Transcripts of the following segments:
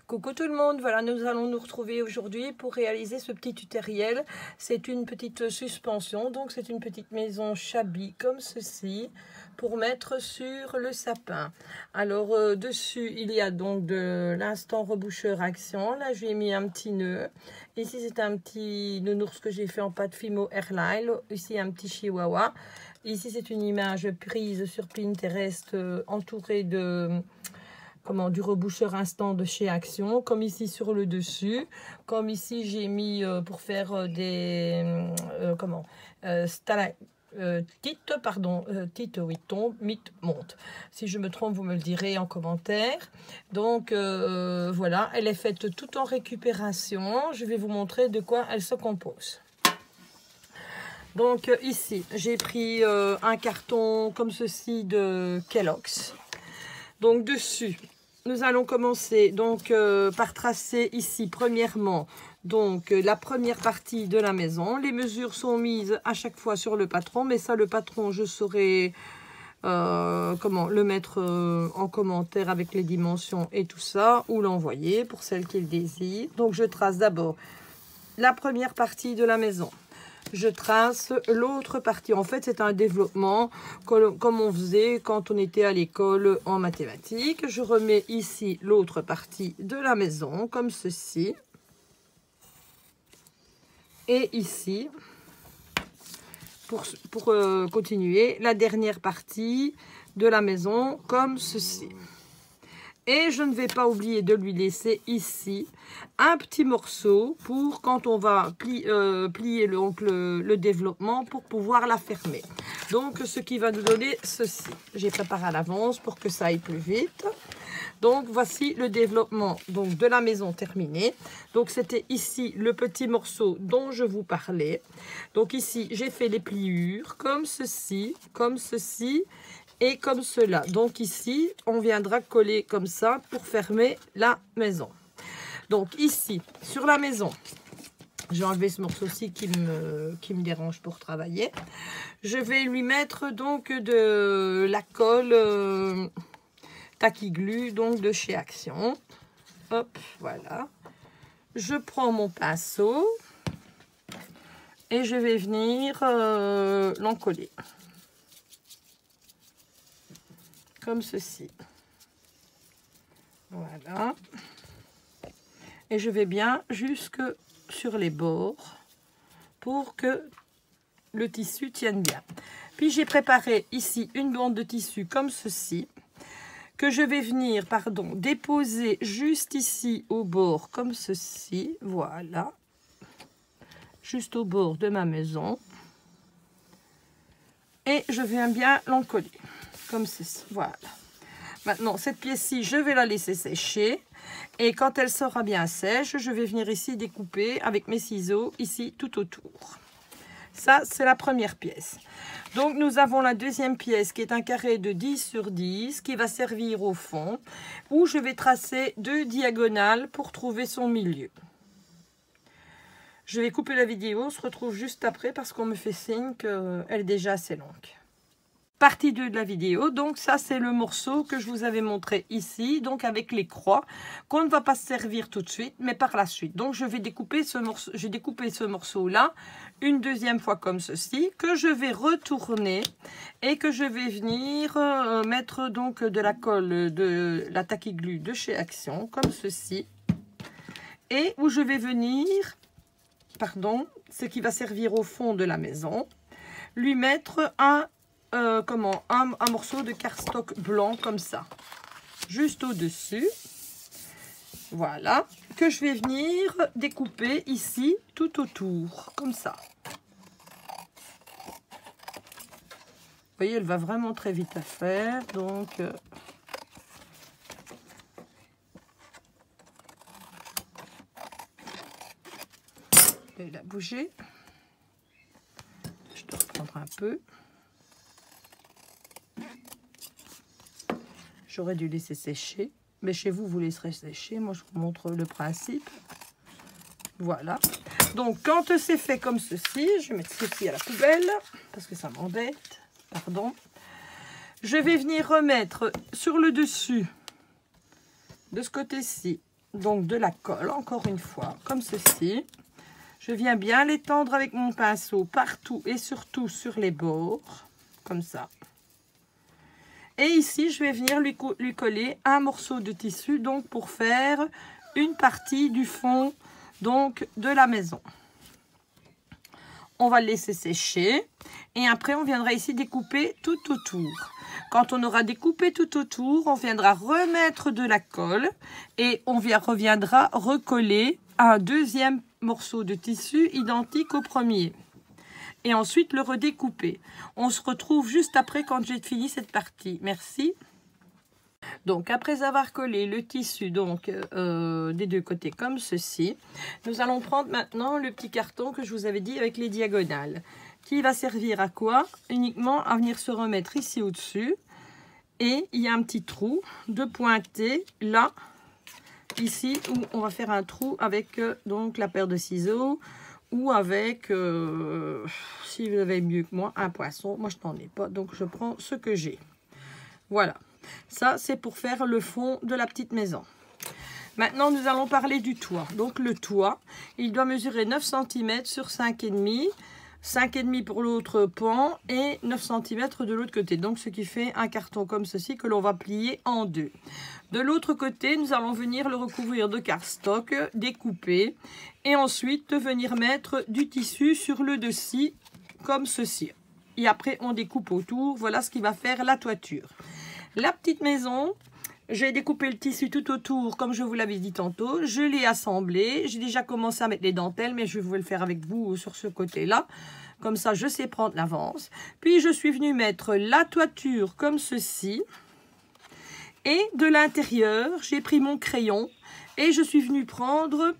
Coucou tout le monde, voilà, nous allons nous retrouver aujourd'hui pour réaliser ce petit tutoriel. C'est une petite suspension, donc c'est une petite maison Chabi comme ceci pour mettre sur le sapin. Alors dessus il y a donc de l'instant reboucheur action. Là j'ai mis un petit nœud. Ici c'est un petit nounours que j'ai fait en pâte Fimo Airline. Ici un petit chihuahua. Ici c'est une image prise sur Pinterest entourée de du reboucheur instant de chez Action, comme ici sur le dessus, comme ici j'ai mis pour faire des titre, oui, tombe, mythe, monte. Si je me trompe, vous me le direz en commentaire. Donc voilà, elle est faite tout en récupération. Je vais vous montrer de quoi elle se compose. Donc ici, j'ai pris un carton comme ceci de Kellogg's. Donc dessus, nous allons commencer donc par tracer ici premièrement donc la première partie de la maison. Les mesures sont mises à chaque fois sur le patron, mais ça le patron je saurai comment le mettre en commentaire avec les dimensions et tout ça, ou l'envoyer pour celles qui le désirent. Donc je trace d'abord la première partie de la maison. Je trace l'autre partie. En fait, c'est un développement comme on faisait quand on était à l'école en mathématiques. Je remets ici l'autre partie de la maison, comme ceci. Et ici, pour continuer, la dernière partie de la maison, comme ceci. Et je ne vais pas oublier de lui laisser ici un petit morceau pour quand on va plier le développement pour pouvoir la fermer. Donc ce qui va nous donner ceci. J'ai préparé à l'avance pour que ça aille plus vite. Donc voici le développement donc, de la maison terminé. Donc c'était ici le petit morceau dont je vous parlais. Donc ici j'ai fait les pliures comme ceci et comme cela. Donc ici, on viendra coller comme ça pour fermer la maison. Donc ici, sur la maison, j'ai enlevé ce morceau-ci qui me dérange pour travailler. Je vais lui mettre donc de la colle Tacky Glue, donc de chez Action. Hop, voilà. Je prends mon pinceau et je vais venir l'encoller. Comme ceci. Voilà. Et je vais bien jusque sur les bords pour que le tissu tienne bien. Puis j'ai préparé ici une bande de tissu comme ceci que je vais venir, déposer juste ici au bord comme ceci. Voilà. Juste au bord de ma maison. Et je viens bien l'encoller. Comme ceci, voilà. Maintenant, cette pièce-ci, je vais la laisser sécher. Et quand elle sera bien sèche, je vais venir ici découper avec mes ciseaux, ici, tout autour. Ça, c'est la première pièce. Donc, nous avons la deuxième pièce qui est un carré de 10 sur 10 qui va servir au fond, où je vais tracer 2 diagonales pour trouver son milieu. Je vais couper la vidéo, on se retrouve juste après parce qu'on me fait signe qu'elle est déjà assez longue. Partie 2 de la vidéo, donc ça c'est le morceau que je vous avais montré ici, donc avec les croix, qu'on ne va pas se servir tout de suite, mais par la suite. Donc je vais découper ce morceau, j'ai découpé ce morceau-là une deuxième fois comme ceci, que je vais retourner et que je vais venir mettre donc de la colle de la Tacky Glue de chez Action, comme ceci, et où je vais venir, ce qui va servir au fond de la maison, lui mettre un morceau de cardstock blanc comme ça, juste au-dessus, voilà, que je vais venir découper ici tout autour, comme ça. Vous voyez, elle va vraiment très vite à faire, donc je vais la bouger. Je dois reprendre un peu. J'aurais dû laisser sécher, mais chez vous, vous laisserez sécher. Moi, je vous montre le principe. Voilà. Donc, quand c'est fait comme ceci, je vais mettre ceci à la poubelle, parce que ça m'embête. Pardon. Je vais venir remettre sur le dessus, de ce côté-ci, donc de la colle, encore une fois, comme ceci. Je viens bien l'étendre avec mon pinceau partout et surtout sur les bords, comme ça. Et ici, je vais venir lui coller un morceau de tissu, donc pour faire une partie du fond donc de la maison. On va le laisser sécher et après on viendra ici découper tout autour. Quand on aura découpé tout autour, on viendra remettre de la colle et on reviendra recoller un deuxième morceau de tissu identique au premier. Et ensuite le redécouper. On se retrouve juste après quand j'ai fini cette partie. Merci. Donc après avoir collé le tissu donc des deux côtés comme ceci, nous allons prendre maintenant le petit carton que je vous avais dit avec les diagonales, qui va servir à quoi? Uniquement à venir se remettre ici au-dessus. Et il y a un petit trou de pointé là, ici, où on va faire un trou avec donc la paire de ciseaux ou avec, si vous avez mieux que moi, un poinçon. Moi je n'en ai pas, donc je prends ce que j'ai. Voilà. Ça, c'est pour faire le fond de la petite maison. Maintenant, nous allons parler du toit. Donc, le toit, il doit mesurer 9 cm sur 5,5. 5,5 pour l'autre pan et 9 cm de l'autre côté. Donc, ce qui fait un carton comme ceci que l'on va plier en deux. De l'autre côté, nous allons venir le recouvrir de cardstock, découper. Et ensuite, venir mettre du tissu sur le dessus, comme ceci. Et après, on découpe autour. Voilà ce qui va faire la toiture. La petite maison, j'ai découpé le tissu tout autour, comme je vous l'avais dit tantôt. Je l'ai assemblé. J'ai déjà commencé à mettre les dentelles, mais je vais le faire avec vous sur ce côté-là. Comme ça, je sais prendre l'avance. Puis, je suis venue mettre la toiture comme ceci. Et de l'intérieur, j'ai pris mon crayon et je suis venue prendre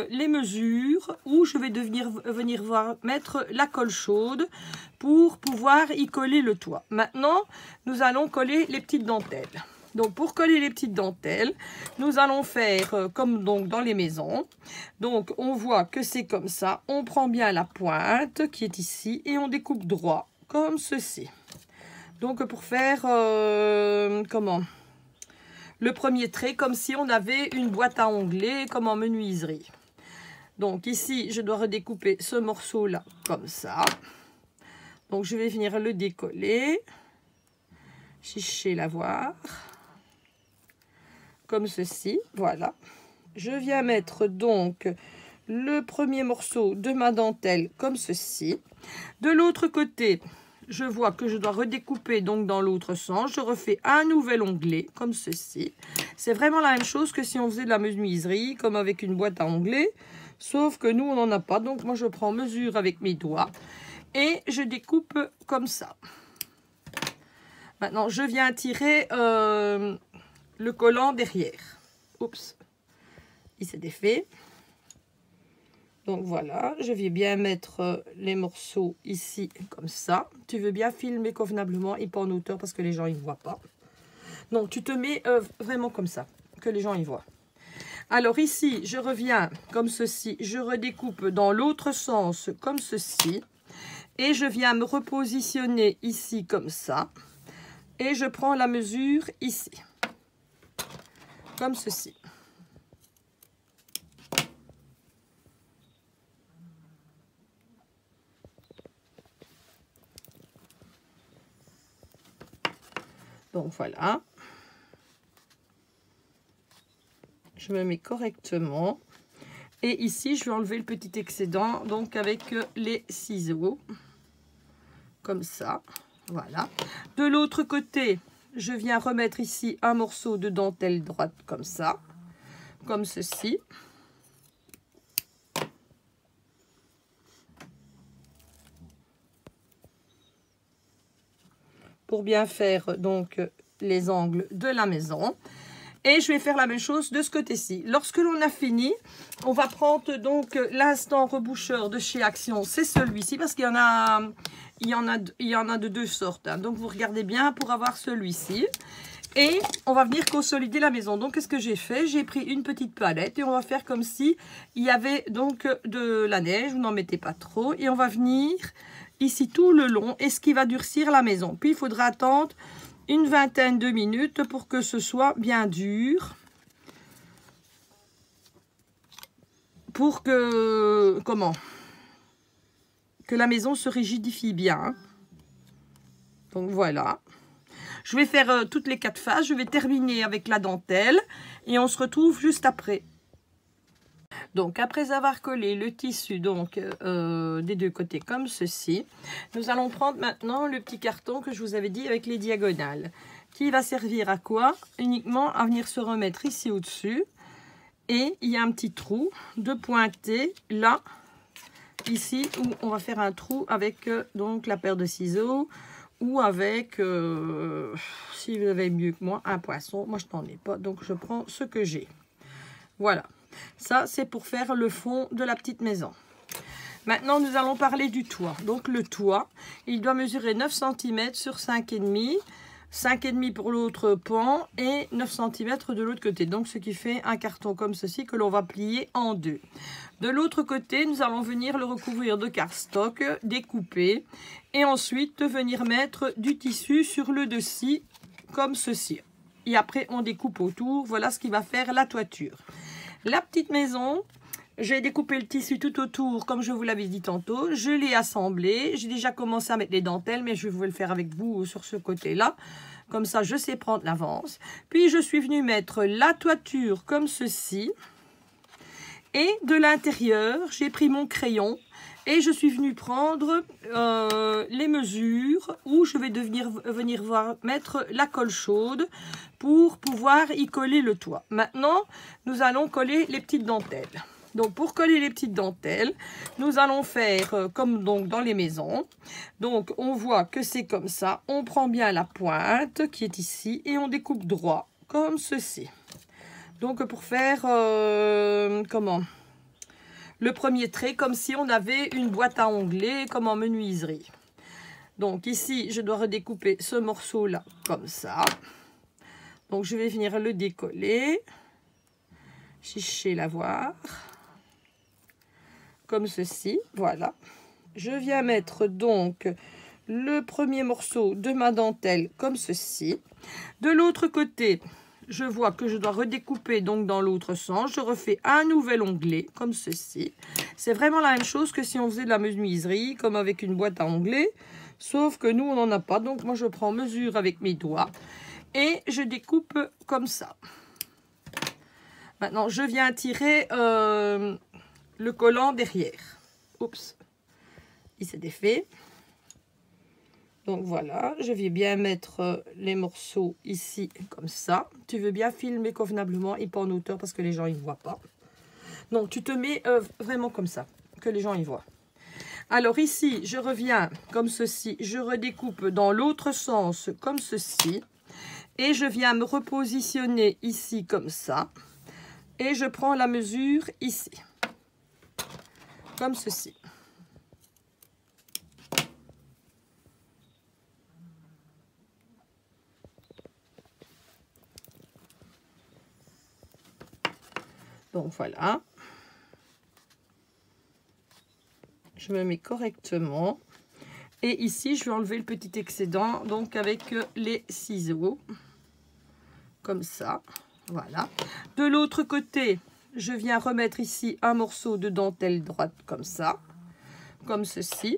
les mesures où je vais venir mettre la colle chaude pour pouvoir y coller le toit. Maintenant, nous allons coller les petites dentelles. Donc, pour coller les petites dentelles, nous allons faire comme donc dans les maisons. Donc, on voit que c'est comme ça. On prend bien la pointe qui est ici et on découpe droit, comme ceci. Donc, pour faire, le premier trait, comme si on avait une boîte à onglets, comme en menuiserie. Donc, ici, je dois redécouper ce morceau-là, comme ça. Donc, je vais venir le décoller. Chicher l'avoir. Comme ceci, voilà. Je viens mettre donc le premier morceau de ma dentelle comme ceci. De l'autre côté, je vois que je dois redécouper donc dans l'autre sens. Je refais un nouvel onglet comme ceci. C'est vraiment la même chose que si on faisait de la menuiserie, comme avec une boîte à onglets. Sauf que nous, on n'en a pas. Donc, moi, je prends mesure avec mes doigts et je découpe comme ça. Maintenant, je viens tirer le collant derrière. Oups, il s'est défait. Donc voilà, je vais bien mettre les morceaux ici comme ça. Tu veux bien filmer convenablement et pas en hauteur parce que les gens ne voient pas. Donc tu te mets vraiment comme ça, que les gens y voient. Alors ici, je reviens comme ceci, je redécoupe dans l'autre sens comme ceci. Et je viens me repositionner ici comme ça. Et je prends la mesure ici. Comme ceci. Donc voilà. Je me mets correctement. Et ici, je vais enlever le petit excédent, donc avec les ciseaux. Comme ça. Voilà. De l'autre côté, je viens remettre ici un morceau de dentelle droite comme ça. Comme ceci. Pour bien faire donc les angles de la maison. Et je vais faire la même chose de ce côté-ci. Lorsque l'on a fini, on va prendre donc l'instant reboucheur de chez Action. C'est celui-ci parce qu'il y en a, de deux sortes. Hein. Donc vous regardez bien pour avoir celui-ci. Et on va venir consolider la maison. Donc qu'est-ce que j'ai fait? J'ai pris une petite palette et on va faire comme si il y avait donc de la neige. Vous n'en mettez pas trop. Et on va venir ici tout le long. Et ce qui va durcir la maison. Puis il faudra attendre une vingtaine de minutes pour que ce soit bien dur. pour que, que la maison se rigidifie bien. Donc voilà. Je vais faire toutes les 4 phases. Je vais terminer avec la dentelle et on se retrouve juste après. Donc après avoir collé le tissu donc des 2 côtés comme ceci, nous allons prendre maintenant le petit carton que je vous avais dit avec les diagonales, qui va servir à quoi? Uniquement à venir se remettre ici au-dessus. Et il y a un petit trou de pointé là, ici, où on va faire un trou avec donc la paire de ciseaux ou avec, si vous avez mieux que moi, un poinçon. Moi, je n'en ai pas, donc je prends ce que j'ai. Voilà, ça c'est pour faire le fond de la petite maison. Maintenant, nous allons parler du toit. Donc le toit, il doit mesurer 9 cm sur 5,5 5,5 pour l'autre pan et 9 cm de l'autre côté. Donc, ce qui fait un carton comme ceci que l'on va plier en 2. De l'autre côté, nous allons venir le recouvrir de cardstock découpé et ensuite venir mettre du tissu sur le dessus comme ceci. Et après, on découpe autour. Voilà ce qui va faire la toiture. La petite maison, j'ai découpé le tissu tout autour, comme je vous l'avais dit tantôt. Je l'ai assemblé. J'ai déjà commencé à mettre les dentelles, mais je vais le faire avec vous sur ce côté-là. Comme ça, je sais prendre l'avance. Puis, je suis venue mettre la toiture comme ceci. Et de l'intérieur, j'ai pris mon crayon et je suis venue prendre les mesures où je vais venir mettre la colle chaude pour pouvoir y coller le toit. Maintenant, nous allons coller les petites dentelles. Donc, pour coller les petites dentelles, nous allons faire comme donc dans les maisons. Donc, on voit que c'est comme ça. On prend bien la pointe qui est ici et on découpe droit, comme ceci. Donc, pour faire, le premier trait, comme si on avait une boîte à onglets, comme en menuiserie. Donc, ici, je dois redécouper ce morceau-là, comme ça. Donc, je vais venir le décoller. Chicher la voir. Comme ceci, voilà. Je viens mettre donc le premier morceau de ma dentelle comme ceci. De l'autre côté, je vois que je dois redécouper donc dans l'autre sens. Je refais un nouvel onglet comme ceci. C'est vraiment la même chose que si on faisait de la menuiserie, comme avec une boîte à onglets. Sauf que nous, on n'en a pas. Donc, moi, je prends mesure avec mes doigts et je découpe comme ça. Maintenant, je viens tirer le collant derrière. Oups, il s'est défait. Donc voilà, je vais bien mettre les morceaux ici comme ça. Tu veux bien filmer convenablement et pas en hauteur parce que les gens ne voient pas. Donc tu te mets vraiment comme ça, que les gens y voient. Alors ici, je reviens comme ceci. Je redécoupe dans l'autre sens comme ceci. Et je viens me repositionner ici comme ça. Et je prends la mesure ici. Comme ceci. Donc voilà. Je me mets correctement. Et ici, je vais enlever le petit excédent, donc avec les ciseaux. Comme ça. Voilà. De l'autre côté, je viens remettre ici un morceau de dentelle droite comme ça. Comme ceci.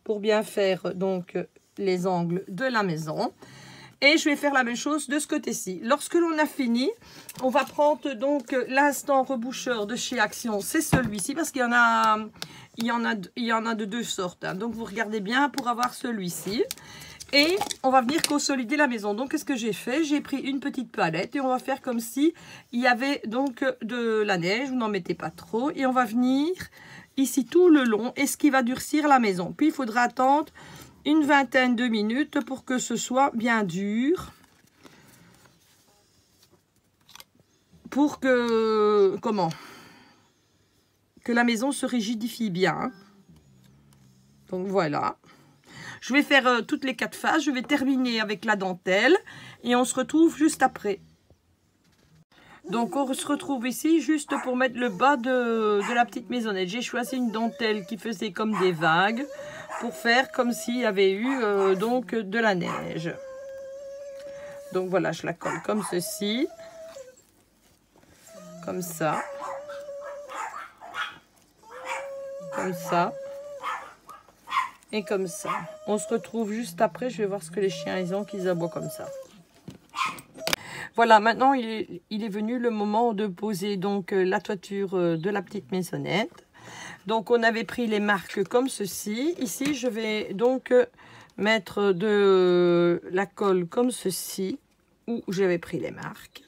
Pour bien faire donc les angles de la maison. Et je vais faire la même chose de ce côté-ci. Lorsque l'on a fini, on va prendre donc l'instant reboucheur de chez Action. C'est celui-ci parce qu'il y en a, de 2 sortes. Hein. Donc vous regardez bien pour avoir celui-ci. Et on va venir consolider la maison. Donc qu'est-ce que j'ai fait? J'ai pris une petite palette et on va faire comme si il y avait donc de la neige. Vous n'en mettez pas trop. Et on va venir ici tout le long. Et ce qui va durcir la maison. Puis il faudra attendre une vingtaine de minutes pour que ce soit bien dur. Pour que, que la maison se rigidifie bien. Donc voilà. Je vais faire toutes les 4 phases. Je vais terminer avec la dentelle. Et on se retrouve juste après. Donc on se retrouve ici juste pour mettre le bas de la petite maisonnette. J'ai choisi une dentelle qui faisait comme des vagues. pour faire comme s'il y avait eu donc de la neige. Donc voilà, je la colle comme ceci, comme ça, et comme ça. On se retrouve juste après, je vais voir ce que les chiens ils ont, qu'ils aboient comme ça. Voilà, maintenant il est venu le moment de poser donc la toiture de la petite maisonnette. Donc on avait pris les marques comme ceci. Ici je vais donc mettre de la colle comme ceci, où j'avais pris les marques.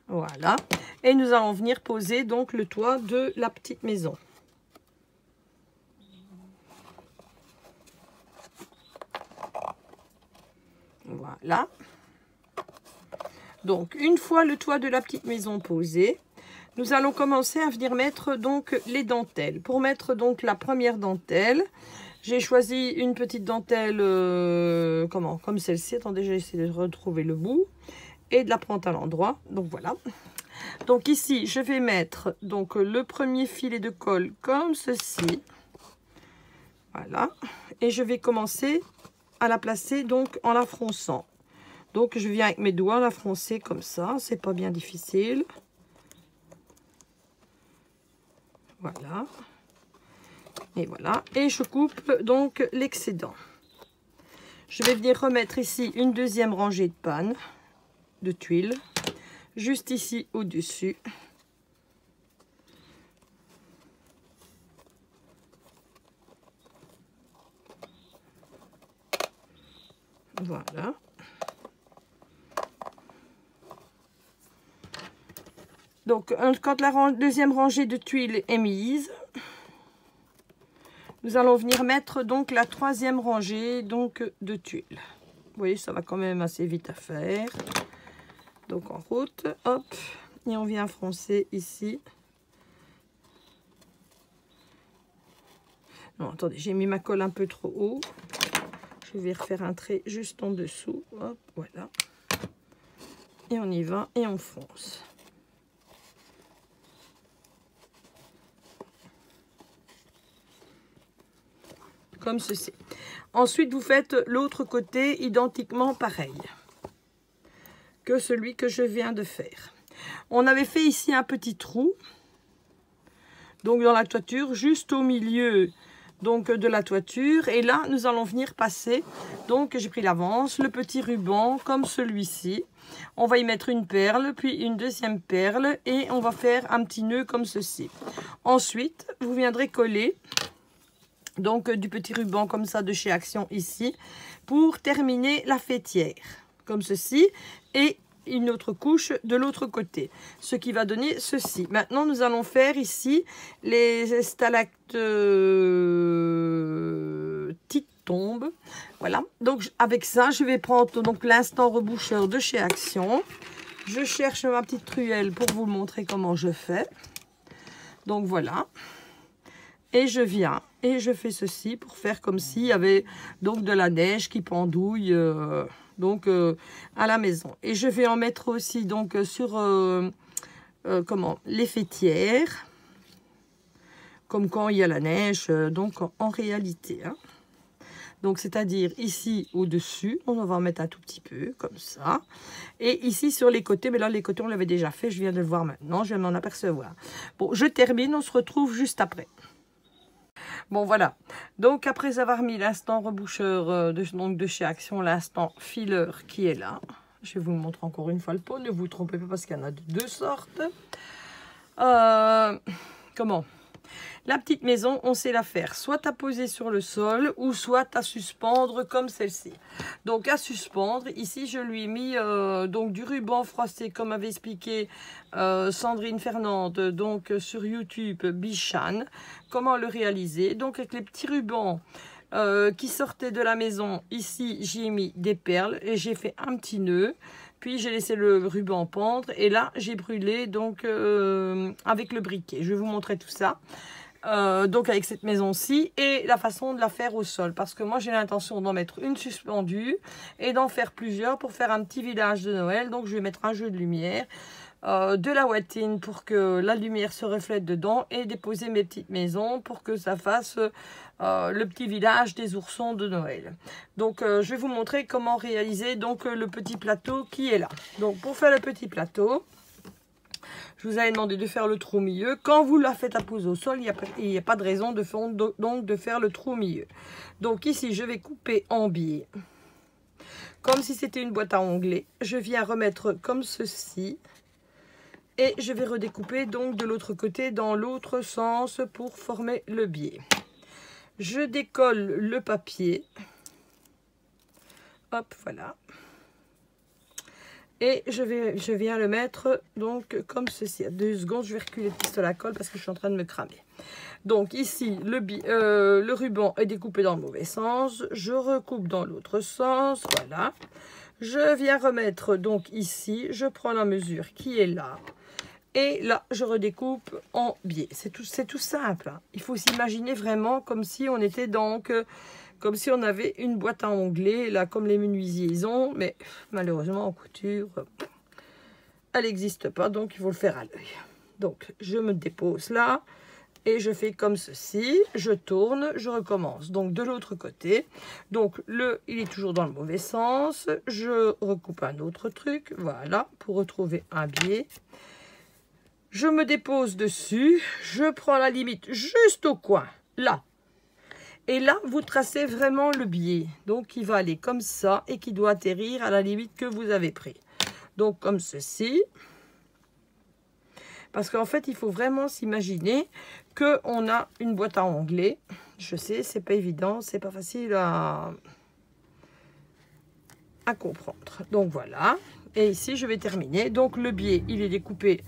Voilà. Et nous allons venir poser donc le toit de la petite maison. Voilà. Donc une fois le toit de la petite maison posé, nous allons commencer à venir mettre donc les dentelles. Pour mettre donc la première dentelle, j'ai choisi une petite dentelle comme celle-ci. Attendez, j'ai essayé de retrouver le bout et de la prendre à l'endroit. Donc voilà. Donc ici, je vais mettre donc le premier filet de colle comme ceci. Voilà. Et je vais commencer à la placer donc en la fronçant. Donc je viens avec mes doigts la froncer comme ça. C'est pas bien difficile. Voilà. Et voilà. Et je coupe donc l'excédent. Je vais venir remettre ici une deuxième rangée de pannes de tuiles. Juste ici au-dessus. Voilà. Donc, quand la deuxième rangée de tuiles est mise, nous allons venir mettre donc la troisième rangée donc de tuiles. Vous voyez, ça va quand même assez vite à faire. Donc en route, hop, et on vient froncer ici. Non, attendez, j'ai mis ma colle un peu trop haut. Je vais refaire un trait juste en dessous. Hop, voilà. Et on y va et on fonce. Comme ceci. Ensuite, vous faites l'autre côté identiquement pareil que celui que je viens de faire. On avait fait ici un petit trou, donc dans la toiture, juste au milieu donc de la toiture, et là nous allons venir passer, donc j'ai pris l'avance, le petit ruban comme celui-ci. On va y mettre une perle, puis une deuxième perle, et on va faire un petit nœud comme ceci. Ensuite, vous viendrez coller donc du petit ruban comme ça de chez Action ici, pour terminer la fêtière, comme ceci, et une autre couche de l'autre côté, ce qui va donner ceci. Maintenant, nous allons faire ici les stalactites tombes. Voilà, donc avec ça, je vais prendre donc l'instant reboucheur de chez Action. Je cherche ma petite truelle pour vous montrer comment je fais. Donc voilà. Et je viens et je fais ceci pour faire comme s'il y avait donc de la neige qui pendouille à la maison. Et je vais en mettre aussi donc sur les fêtières, comme quand il y a la neige, donc en réalité. Hein. Donc c'est-à-dire ici au-dessus, on va en mettre un tout petit peu comme ça. Et ici sur les côtés, mais là les côtés on l'avait déjà fait, je viens de le voir maintenant, je viens de m'en apercevoir. Bon, je termine, on se retrouve juste après. Bon voilà, donc après avoir mis l'instant reboucheur de chez Action, l'instant fileur qui est là, je vais vous montrer encore une fois le pot, ne vous trompez pas parce qu'il y en a de deux sortes. La petite maison, on sait la faire soit à poser sur le sol ou soit à suspendre comme celle-ci. Donc à suspendre, ici je lui ai mis donc du ruban froissé comme avait expliqué Sandrine Fernande donc sur YouTube Bichan. Comment le réaliser? Donc avec les petits rubans qui sortaient de la maison, ici j'y ai mis des perles et j'ai fait un petit nœud. Puis j'ai laissé le ruban pendre et là j'ai brûlé donc avec le briquet. Je vais vous montrer tout ça. Donc avec cette maison-ci et la façon de la faire au sol, parce que moi j'ai l'intention d'en mettre une suspendue et d'en faire plusieurs pour faire un petit village de Noël. Donc je vais mettre un jeu de lumière de la ouatine pour que la lumière se reflète dedans et déposer mes petites maisons pour que ça fasse le petit village des oursons de Noël. Donc je vais vous montrer comment réaliser donc le petit plateau qui est là. Donc pour faire le petit plateau, je vous avais demandé de faire le trou au milieu. Quand vous la faites apposer au sol, il n'y a pas de raison de faire le trou au milieu. Donc ici, je vais couper en biais. Comme si c'était une boîte à onglet. Je viens remettre comme ceci. Et je vais redécouper donc de l'autre côté dans l'autre sens pour former le biais. Je décolle le papier. Hop, voilà. Et je viens le mettre donc comme ceci. À 2 secondes, je vais reculer le pistolet à colle parce que je suis en train de me cramer. Donc ici, le ruban est découpé dans le mauvais sens. Je recoupe dans l'autre sens. Voilà. Je viens remettre donc ici. Je prends la mesure qui est là. Et là, je redécoupe en biais. C'est tout simple. Hein. Il faut s'imaginer vraiment comme si on était donc... comme si on avait une boîte à onglets, là, comme les menuisiers ils ont. Mais malheureusement, en couture, elle n'existe pas. Donc, il faut le faire à l'œil. Donc, je me dépose là. Et je fais comme ceci. Je tourne, je recommence. Donc, de l'autre côté. Donc, il est toujours dans le mauvais sens. Je recoupe un autre truc. Voilà, pour retrouver un biais. Je me dépose dessus. Je prends la limite juste au coin. Là. Et là, vous tracez vraiment le biais. Donc, qui va aller comme ça et qui doit atterrir à la limite que vous avez pris. Donc, comme ceci. Parce qu'en fait, il faut vraiment s'imaginer qu'on a une boîte à onglets. Je sais, c'est pas évident, c'est pas facile à comprendre. Donc, voilà. Et ici, je vais terminer. Donc, le biais, il est découpé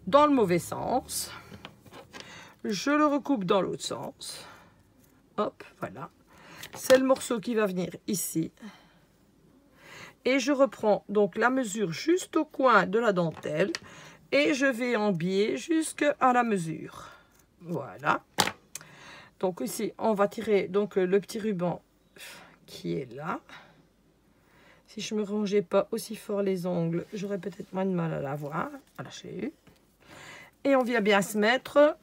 dans le mauvais sens. Je le recoupe dans l'autre sens. Hop, voilà. C'est le morceau qui va venir ici. Et je reprends donc la mesure juste au coin de la dentelle. Et je vais en biais jusqu'à la mesure. Voilà. Donc ici, on va tirer donc le petit ruban qui est là. Si je ne me rangeais pas aussi fort les ongles, j'aurais peut-être moins de mal à l'avoir. Voilà, j'ai eu. Et on vient bien se mettre...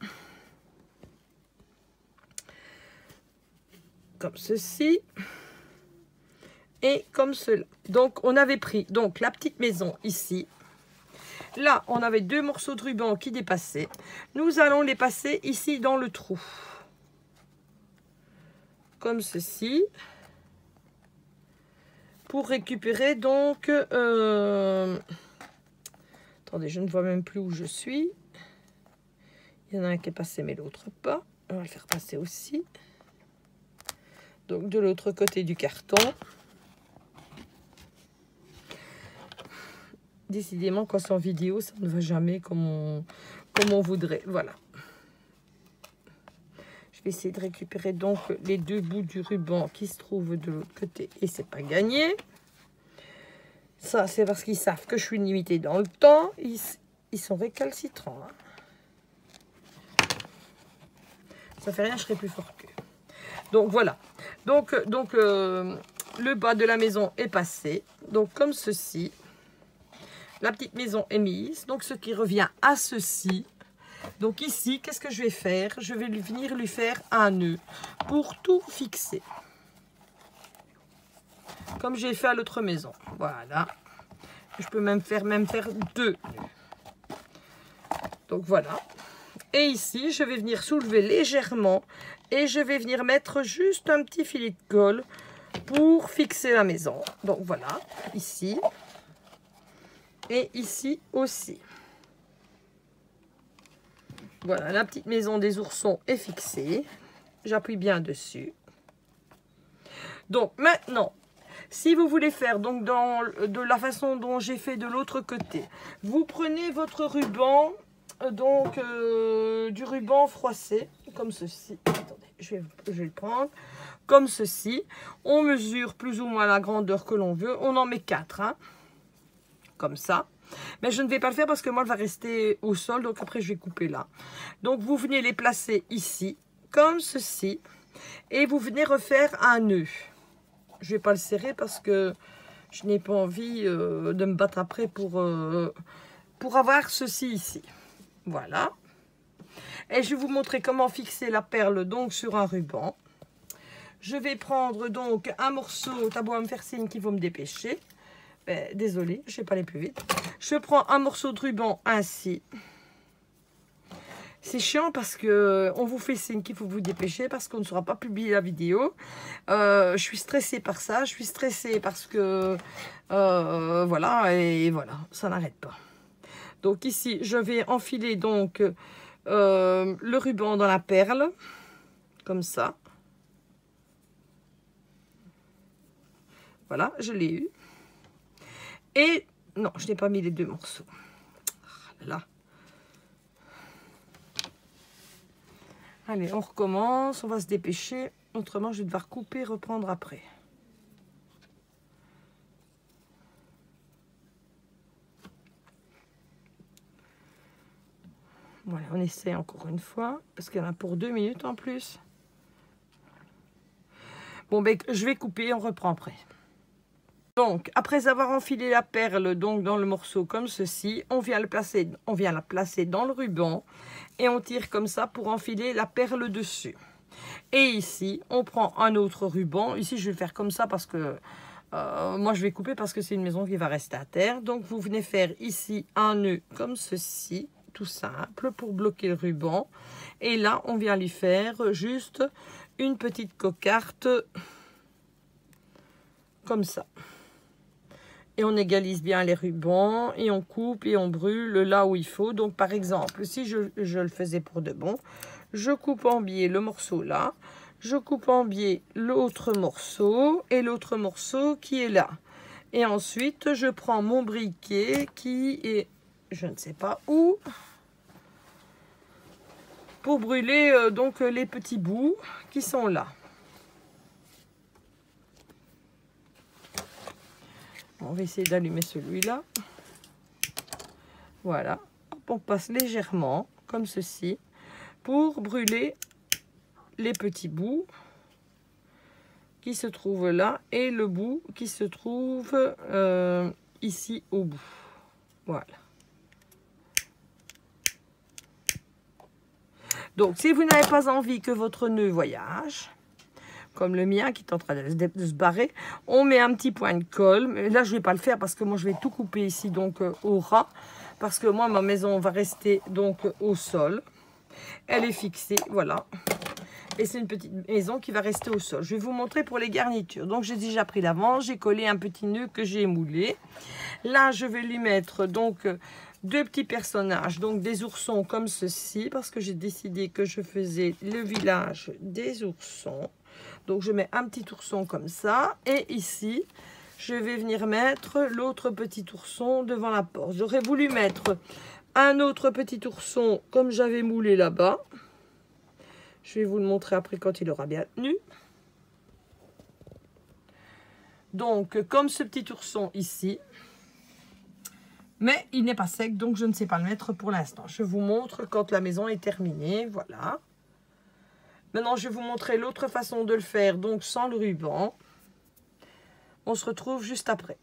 comme ceci et comme cela. Donc on avait pris donc la petite maison ici. Là on avait 2 morceaux de ruban qui dépassaient. Nous allons les passer ici dans le trou. Comme ceci. Pour récupérer donc... attendez, je ne vois même plus où je suis. Il y en a un qui est passé mais l'autre pas. On va le faire passer aussi. Donc, de l'autre côté du carton. Décidément, quand c'est en vidéo, ça ne va jamais comme on voudrait. Voilà. Je vais essayer de récupérer donc les 2 bouts du ruban qui se trouvent de l'autre côté. Et c'est pas gagné. Ça, c'est parce qu'ils savent que je suis limitée dans le temps. Ils sont récalcitrants. Hein. Ça fait rien, je serai plus fort qu'eux. Donc voilà, donc le bas de la maison est passé, donc comme ceci, la petite maison est mise, donc ce qui revient à ceci, donc ici, qu'est-ce que je vais faire? Je vais venir lui faire un nœud pour tout fixer, comme j'ai fait à l'autre maison, voilà, je peux même faire 2 nœuds, donc voilà, et ici, je vais venir soulever légèrement. Et je vais venir mettre juste un petit filet de colle pour fixer la maison. Donc voilà, ici. Et ici aussi. Voilà, la petite maison des oursons est fixée. J'appuie bien dessus. Donc maintenant, si vous voulez faire donc de la façon dont j'ai fait de l'autre côté, vous prenez votre ruban, donc du ruban froissé, comme ceci. Attendez. Je vais le prendre comme ceci. On mesure plus ou moins la grandeur que l'on veut. On en met 4, hein, comme ça. Mais je ne vais pas le faire parce que moi, elle va rester au sol. Donc après, je vais couper là. Donc, vous venez les placer ici, comme ceci. Et vous venez refaire un nœud. Je ne vais pas le serrer parce que je n'ai pas envie de me battre après pour pour avoir ceci ici. Voilà. Et je vais vous montrer comment fixer la perle donc sur un ruban. Je vais prendre donc un morceau, t'as beau me faire signe qu'il faut me dépêcher. Désolée, je ne vais pas aller plus vite. Je prends un morceau de ruban ainsi. C'est chiant parce que on vous fait signe qu'il faut vous dépêcher parce qu'on ne saura pas publier la vidéo. Je suis stressée par ça. Je suis stressée parce que voilà, et voilà, ça n'arrête pas. Donc ici, je vais enfiler donc le ruban dans la perle, comme ça. Voilà, je l'ai eu. Et non, je n'ai pas mis les deux morceaux. Ah là. Allez, on recommence, on va se dépêcher. Autrement, je vais devoir couper et reprendre après. Voilà, on essaie encore une fois, parce qu'il y en a pour 2 minutes en plus. Bon, ben, je vais couper, on reprend après. Donc, après avoir enfilé la perle donc dans le morceau comme ceci, on vient la placer dans le ruban et on tire comme ça pour enfiler la perle dessus. Et ici, on prend un autre ruban. Ici, je vais faire comme ça parce que moi, je vais couper parce que c'est une maison qui va rester à terre. Donc, vous venez faire ici un nœud comme ceci, tout simple, pour bloquer le ruban. Et là, on vient lui faire juste une petite cocarde comme ça. Et on égalise bien les rubans et on coupe et on brûle là où il faut. Donc, par exemple, si je le faisais pour de bon, je coupe en biais le morceau là. Je coupe en biais l'autre morceau et l'autre morceau qui est là. Et ensuite, je prends mon briquet qui est, je ne sais pas où, pour brûler donc les petits bouts qui sont là. On va essayer d'allumer celui-là. Voilà. On passe légèrement, comme ceci, pour brûler les petits bouts qui se trouvent là et le bout qui se trouve ici au bout. Voilà. Donc, si vous n'avez pas envie que votre nœud voyage, comme le mien qui est en train de se barrer, on met un petit point de colle. Mais là, je ne vais pas le faire parce que moi, je vais tout couper ici donc au ras. Parce que moi, ma maison va rester donc au sol. Elle est fixée, voilà. Et c'est une petite maison qui va rester au sol. Je vais vous montrer pour les garnitures. Donc, j'ai déjà pris l'avant. J'ai collé un petit nœud que j'ai moulé. Là, je vais lui mettre donc 2 petits personnages. Donc, des oursons comme ceci. Parce que j'ai décidé que je faisais le village des oursons. Donc, je mets un petit ourson comme ça. Et ici, je vais venir mettre l'autre petit ourson devant la porte. J'aurais voulu mettre un autre petit ourson comme j'avais moulé là-bas. Je vais vous le montrer après quand il aura bien tenu. Donc, comme ce petit ourson ici. Mais il n'est pas sec, donc je ne sais pas le mettre pour l'instant. Je vous montre quand la maison est terminée. Voilà. Maintenant, je vais vous montrer l'autre façon de le faire, donc sans le ruban. On se retrouve juste après.